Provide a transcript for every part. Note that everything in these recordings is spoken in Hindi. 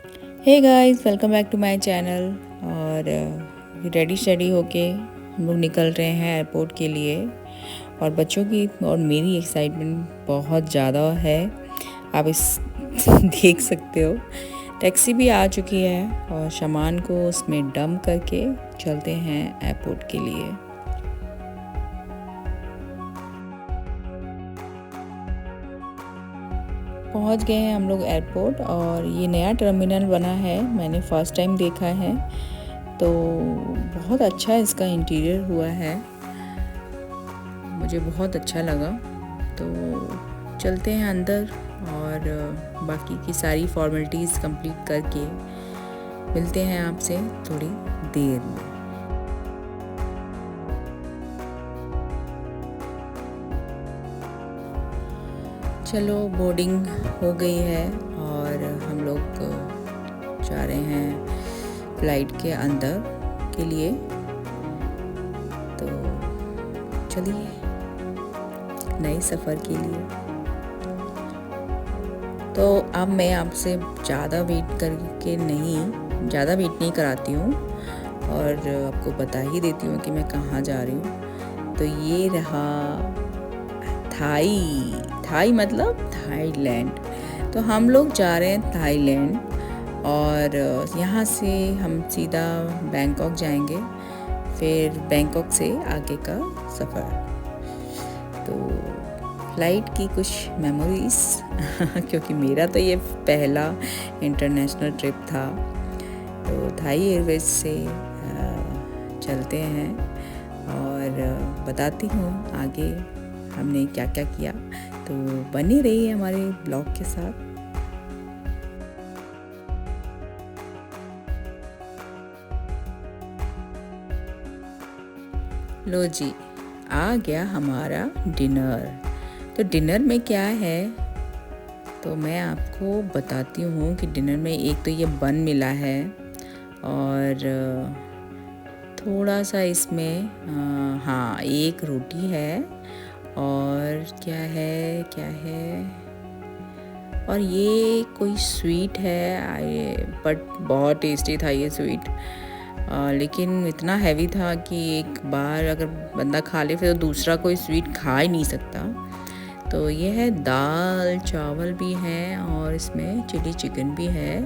Hey guys, welcome back to my channel. और रेडी शेडी होके हम लोग निकल रहे हैं एयरपोर्ट के लिए। और बच्चों की और मेरी एक्साइटमेंट बहुत ज़्यादा है, आप इस देख सकते हो। टैक्सी भी आ चुकी है और सामान को उसमें डंप करके चलते हैं एयरपोर्ट के लिए। पहुंच गए हैं हम लोग एयरपोर्ट। और ये नया टर्मिनल बना है, मैंने फ़र्स्ट टाइम देखा है, तो बहुत अच्छा इसका इंटीरियर हुआ है, मुझे बहुत अच्छा लगा। तो चलते हैं अंदर और बाकी की सारी फॉर्मेलिटीज़ कंप्लीट करके मिलते हैं आपसे थोड़ी देर में। चलो, बोर्डिंग हो गई है और हम लोग जा रहे हैं फ्लाइट के अंदर के लिए। तो चलिए, नए सफ़र के लिए। तो अब मैं आपसे ज़्यादा वेट नहीं कराती हूँ और आपको बता ही देती हूँ कि मैं कहाँ जा रही हूँ। तो ये रहा थाई मतलब थाईलैंड। तो हम लोग जा रहे हैं थाईलैंड और यहाँ से हम सीधा बैंकॉक जाएंगे, फिर बैंकॉक से आगे का सफ़र। तो फ्लाइट की कुछ मेमोरीज़ क्योंकि मेरा तो ये पहला इंटरनेशनल ट्रिप था। तो थाई एयरवेज से चलते हैं और बताती हूँ आगे हमने क्या क्या किया। तो बने रहिए हमारे ब्लॉग के साथ। लो जी, आ गया हमारा डिनर। तो डिनर में क्या है तो मैं आपको बताती हूँ कि डिनर में एक तो ये बन मिला है और थोड़ा सा इसमें हाँ एक रोटी है और क्या है और ये कोई स्वीट है, बट बहुत टेस्टी था ये स्वीट। लेकिन इतना हैवी था कि एक बार अगर बंदा खा ले फिर तो दूसरा कोई स्वीट खा ही नहीं सकता। तो ये है, दाल चावल भी हैं और इसमें चिली चिकन भी है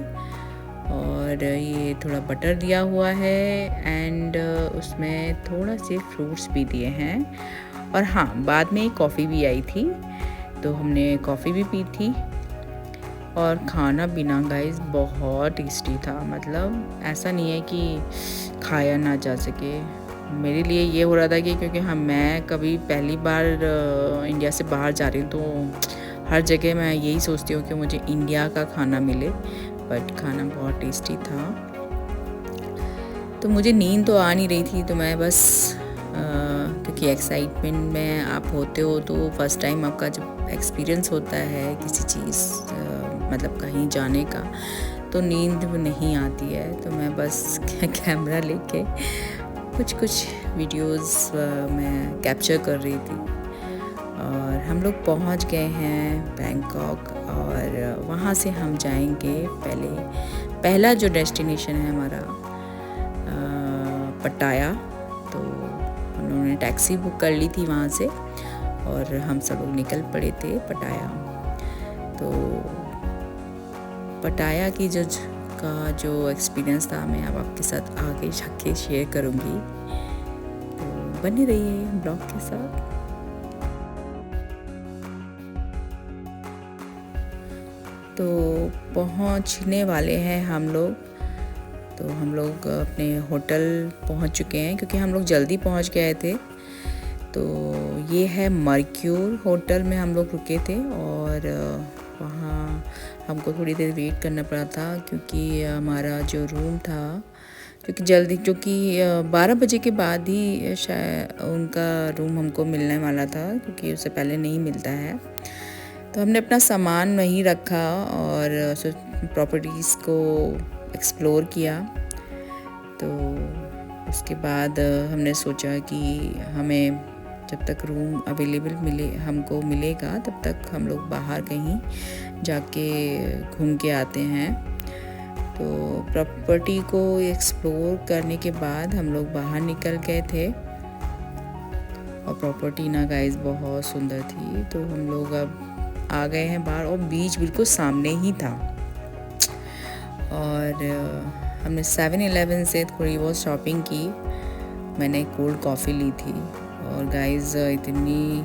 और ये थोड़ा बटर दिया हुआ है एंड उसमें थोड़ा से फ्रूट्स भी दिए हैं। और हाँ, बाद में कॉफ़ी भी आई थी, तो हमने कॉफ़ी भी पी थी। और खाना पीना गाइस बहुत टेस्टी था, मतलब ऐसा नहीं है कि खाया ना जा सके। मेरे लिए ये हो रहा था कि क्योंकि मैं कभी पहली बार इंडिया से बाहर जा रही हूँ, तो हर जगह मैं यही सोचती हूँ कि मुझे इंडिया का खाना मिले, बट खाना बहुत टेस्टी था। तो मुझे नींद तो आ नहीं रही थी, तो मैं बस क्योंकि एक्साइटमेंट में आप होते हो, तो फर्स्ट टाइम आपका जब एक्सपीरियंस होता है किसी चीज़ मतलब कहीं जाने का, तो नींद नहीं आती है। तो मैं बस कैमरा लेके कुछ वीडियोस मैं कैप्चर कर रही थी। और हम लोग पहुंच गए हैं बैंकॉक और वहाँ से हम जाएंगे पहला जो डेस्टिनेशन है हमारा पटाया। तो हम लोगों ने टैक्सी बुक कर ली थी वहाँ से और हम सब लोग निकल पड़े थे पटाया। तो पटाया की जो एक्सपीरियंस था मैं अब आपके साथ आगे जाके शेयर करूँगी, तो बने रहिए ब्लॉग के साथ। तो पहुँचने वाले हैं हम लोग। तो हम लोग अपने होटल पहुँच चुके हैं क्योंकि हम लोग जल्दी पहुँच गए थे। तो ये है मर्क्यूर होटल में हम लोग रुके थे और वहाँ हमको थोड़ी देर वेट करना पड़ा था क्योंकि हमारा जो रूम था, क्योंकि 12 बजे के बाद ही शायद उनका रूम हमको मिलने वाला था, क्योंकि उससे पहले नहीं मिलता है। तो हमने अपना सामान वहीं रखा और प्रॉपर्टीज़ को एक्सप्लोर किया। तो उसके बाद हमने सोचा कि हमें जब तक रूम अवेलेबल हमको मिलेगा, तब तक हम लोग बाहर कहीं जाके घूम के आते हैं। तो प्रॉपर्टी को एक्सप्लोर करने के बाद हम लोग बाहर निकल गए थे और प्रॉपर्टी ना गाइस बहुत सुंदर थी। तो हम लोग अब आ गए हैं बाहर और बीच बिल्कुल सामने ही था। और हमने 7-Eleven से थोड़ी बहुत शॉपिंग की। मैंने कोल्ड कॉफ़ी ली थी और गाइस इतनी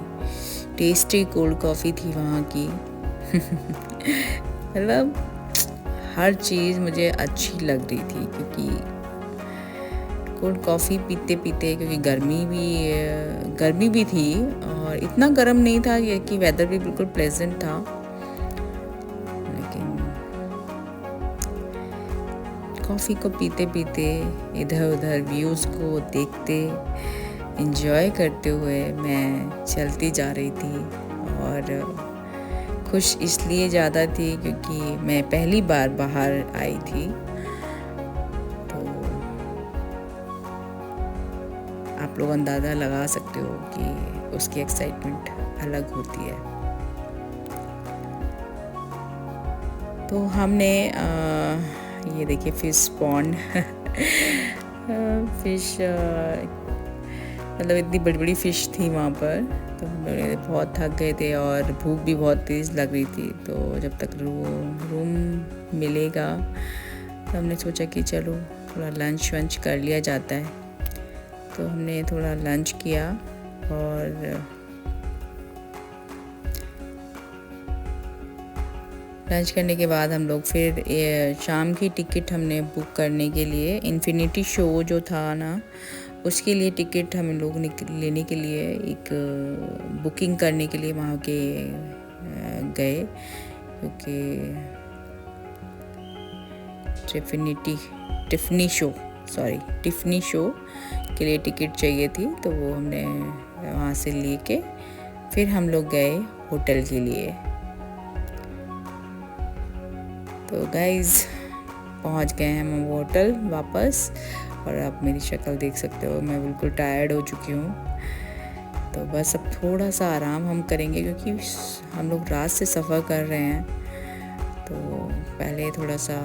टेस्टी कोल्ड कॉफ़ी थी वहाँ की मतलब हर चीज़ मुझे अच्छी लग रही थी, क्योंकि कोल्ड कॉफ़ी पीते पीते, क्योंकि गर्मी भी थी और इतना गर्म नहीं था कि वेदर भी बिल्कुल प्लेजेंट था। लेकिन कॉफ़ी को पीते पीते इधर उधर व्यूज़ को देखते एंजॉय करते हुए मैं चलती जा रही थी। और खुश इसलिए ज़्यादा थी क्योंकि मैं पहली बार बाहर आई थी। तो आप लोग अंदाज़ा लगा सकते हो कि उसकी एक्साइटमेंट अलग होती है। तो हमने ये देखिए फिश पॉन्ड फिश मतलब इतनी बड़ी बड़ी फ़िश थी वहाँ पर। तो हम लोग बहुत थक गए थे और भूख भी बहुत तेज़ लग रही थी। तो जब तक रूम मिलेगा तो हमने सोचा कि चलो थोड़ा लंच वंच कर लिया जाता है। तो हमने थोड़ा लंच किया और लंच करने के बाद हम लोग फिर शाम की टिकट हमने बुक करने के लिए इन्फिनिटी शो जो था ना, उसके लिए टिकट हम लोग लेने के लिए एक बुकिंग करने के लिए वहाँ के गए, क्योंकि टिफ़नी शो के लिए टिकट चाहिए थी। तो वो हमने वहाँ से लेके फिर हम लोग गए होटल के लिए। तो गाइज़ पहुँच गए हैं हम होटल वापस। और आप मेरी शक्ल देख सकते हो, मैं बिल्कुल टायर्ड हो चुकी हूँ। तो बस अब थोड़ा सा आराम हम करेंगे, क्योंकि हम लोग रात से सफ़र कर रहे हैं। तो पहले थोड़ा सा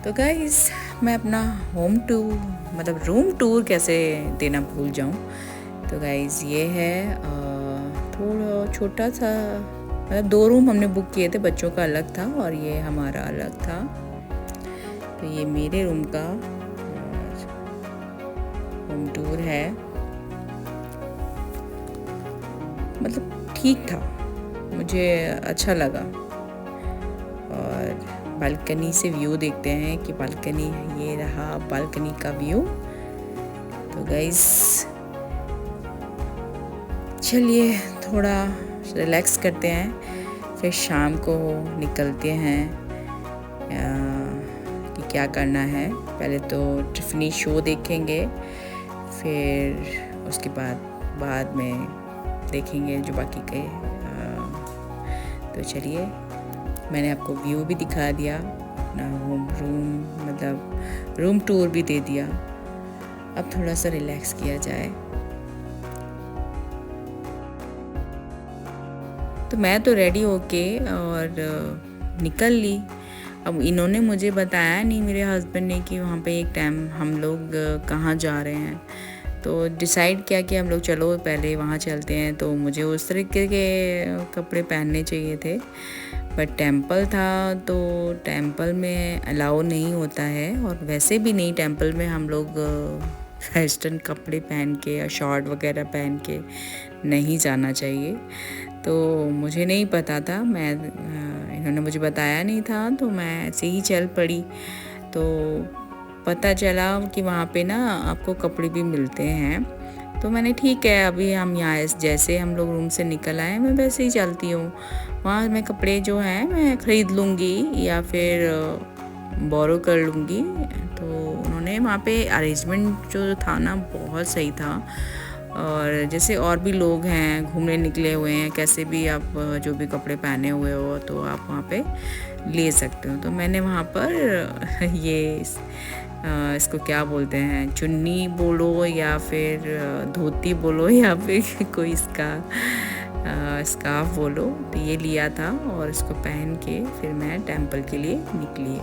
तो गाइस मैं अपना रूम टूर कैसे देना भूल जाऊँ। तो गाइस ये है थोड़ा छोटा सा, मतलब 2 रूम हमने बुक किए थे, बच्चों का अलग था और ये हमारा अलग था। तो ये मेरे रूम का होम टूर है। मतलब ठीक था, मुझे अच्छा लगा। और बालकनी से व्यू देखते हैं कि बालकनी, ये रहा बालकनी का व्यू। तो गाइस चलिए थोड़ा रिलैक्स करते हैं, फिर शाम को निकलते हैं कि क्या करना है। पहले तो टिफ़नी शो देखेंगे, फिर उसके बाद में देखेंगे जो बाकी के। तो चलिए मैंने आपको व्यू भी दिखा दिया, अपना रूम टूर भी दे दिया। अब थोड़ा सा रिलैक्स किया जाए। तो मैं तो रेडी होके और निकल ली। अब इन्होंने मुझे बताया नहीं, मेरे हस्बैंड ने, कि वहाँ पे एक टाइम हम लोग कहाँ जा रहे हैं। तो डिसाइड किया कि हम लोग चलो पहले वहाँ चलते हैं। तो मुझे उस तरीके के कपड़े पहनने चाहिए थे, बट टेंपल था तो टेंपल में अलाउ नहीं होता है। और वैसे भी नहीं, टेंपल में हम लोग वेस्टर्न कपड़े पहन के या शॉर्ट वगैरह पहन के नहीं जाना चाहिए। तो मुझे नहीं पता था, इन्होंने मुझे बताया नहीं था, तो मैं ऐसे ही चल पड़ी। तो पता चला कि वहाँ पे ना आपको कपड़े भी मिलते हैं। तो मैंने ठीक है, अभी हम यहाँ जैसे हम लोग रूम से निकल आए, मैं वैसे ही चलती हूँ। वहाँ मैं कपड़े जो हैं मैं ख़रीद लूँगी या फिर बोरो कर लूँगी। तो उन्होंने वहाँ पे अरेंजमेंट जो था ना बहुत सही था। और जैसे और भी लोग हैं घूमने निकले हुए हैं, कैसे भी आप जो भी कपड़े पहने हुए हो तो आप वहाँ पे ले सकते हो। तो मैंने वहाँ पर ये इसको क्या बोलते हैं, चुन्नी बोलो या फिर धोती बोलो या फिर कोई इसका स्कार्फ बोलो, तो ये लिया था और इसको पहन के फिर मैं टेंपल के लिए निकली।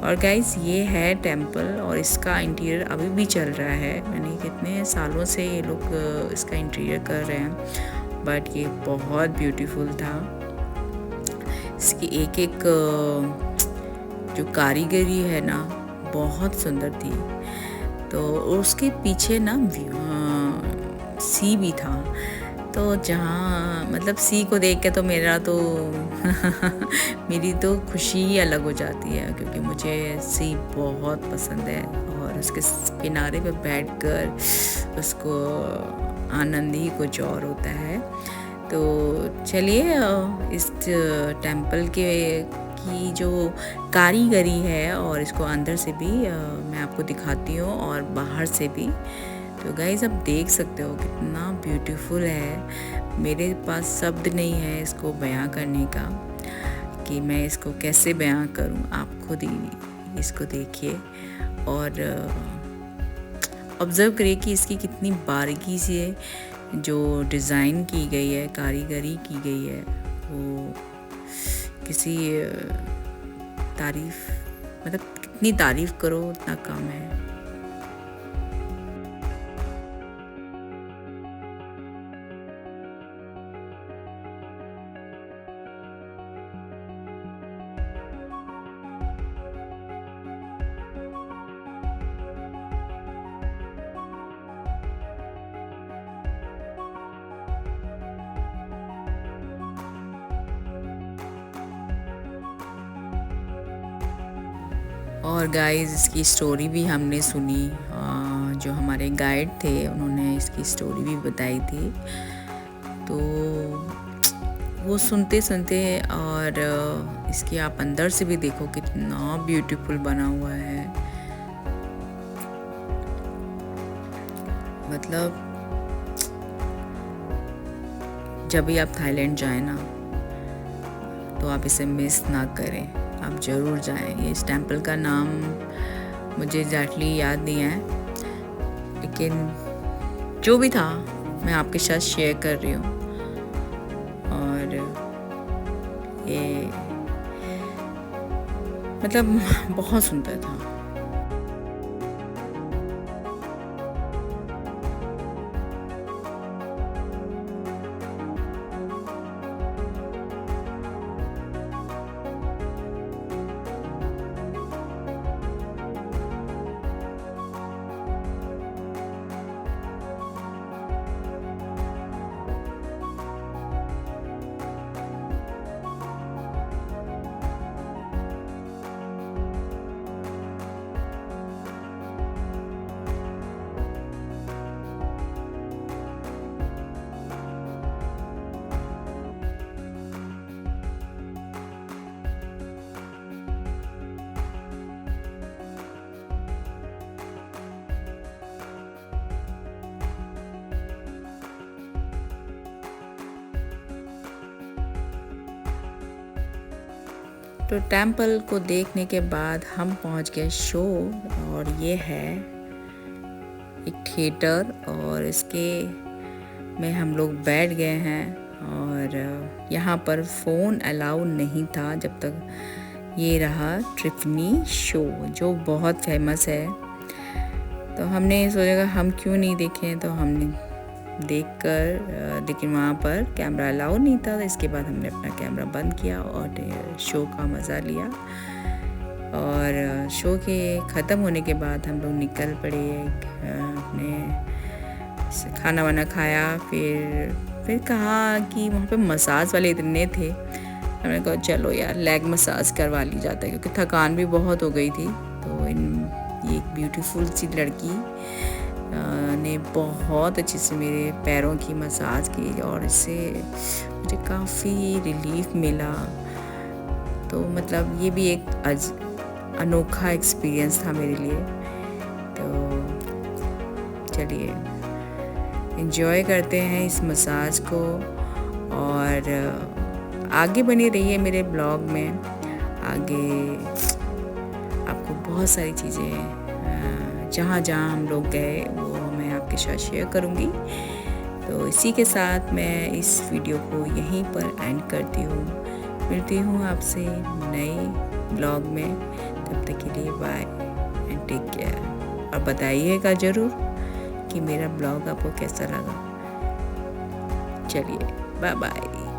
और गाइस ये है टेम्पल और इसका इंटीरियर अभी भी चल रहा है। मैंने कितने सालों से ये लोग इसका इंटीरियर कर रहे हैं, बट ये बहुत ब्यूटीफुल था। इसकी एक एक जो कारीगरी है ना बहुत सुंदर थी। तो उसके पीछे ना सी भी था, तो जहाँ मतलब सी को देख के तो मेरा तो मेरी तो खुशी ही अलग हो जाती है, क्योंकि मुझे सी बहुत पसंद है और उसके किनारे पे बैठकर उसको आनंद ही कुछ और होता है। तो चलिए इस टेम्पल की जो कारीगरी है और इसको अंदर से भी मैं आपको दिखाती हूँ और बाहर से भी। तो गाइस आप देख सकते हो कितना ब्यूटीफुल है। मेरे पास शब्द नहीं है इसको बयां करने का कि मैं इसको कैसे बयां करूँ। आप खुद ही इसको देखिए और ऑब्ज़र्व करिए कि इसकी कितनी बारीकी से जो डिज़ाइन की गई है, कारीगरी की गई है, वो किसी तारीफ़ मतलब कितनी तारीफ़ करो उतना कम है। और गाइस इसकी स्टोरी भी हमने सुनी, जो हमारे गाइड थे उन्होंने इसकी स्टोरी भी बताई थी। तो वो सुनते सुनते और इसकी आप अंदर से भी देखो कितना ब्यूटीफुल बना हुआ है। मतलब जब भी आप थाईलैंड जाएं ना तो आप इसे मिस ना करें, आप ज़रूर जाएं। इस टेम्पल का नाम मुझे एग्जैक्टली याद नहीं है, लेकिन जो भी था मैं आपके साथ शेयर कर रही हूँ। और ये मतलब बहुत सुंदर था। तो टेम्पल को देखने के बाद हम पहुंच गए शो, और ये है एक थिएटर और इसके में हम लोग बैठ गए हैं। और यहाँ पर फ़ोन अलाउ नहीं था जब तक ये रहा ट्रिफनी शो, जो बहुत फेमस है। तो हमने सोचा हम क्यों नहीं देखें, तो हमने देखकर, लेकिन वहाँ पर कैमरा अलाउ नहीं था। इसके बाद हमने अपना कैमरा बंद किया और शो का मज़ा लिया। और शो के ख़त्म होने के बाद हम लोग निकल पड़े, अपने खाना वाना खाया। फिर कहा कि वहाँ पे मसाज वाले इतने थे, हमने कहा चलो यार लेग मसाज करवा ली जाता है, क्योंकि थकान भी बहुत हो गई थी। तो ये एक ब्यूटीफुल सी लड़की ने बहुत अच्छे से मेरे पैरों की मसाज की और इससे मुझे काफ़ी रिलीफ मिला। तो मतलब ये भी एक अनोखा एक्सपीरियंस था मेरे लिए। तो चलिए एंजॉय करते हैं इस मसाज को, और आगे बने रहिए मेरे ब्लॉग में। आगे आपको बहुत सारी चीज़ें जहाँ हम लोग गए वो मैं आपके साथ शेयर करूँगी। तो इसी के साथ मैं इस वीडियो को यहीं पर एंड करती हूँ। मिलती हूँ आपसे नए ब्लॉग में। तब तक के लिए बाय एंड टेक केयर। और बताइएगा ज़रूर कि मेरा ब्लॉग आपको कैसा लगा। चलिए बाय बाय।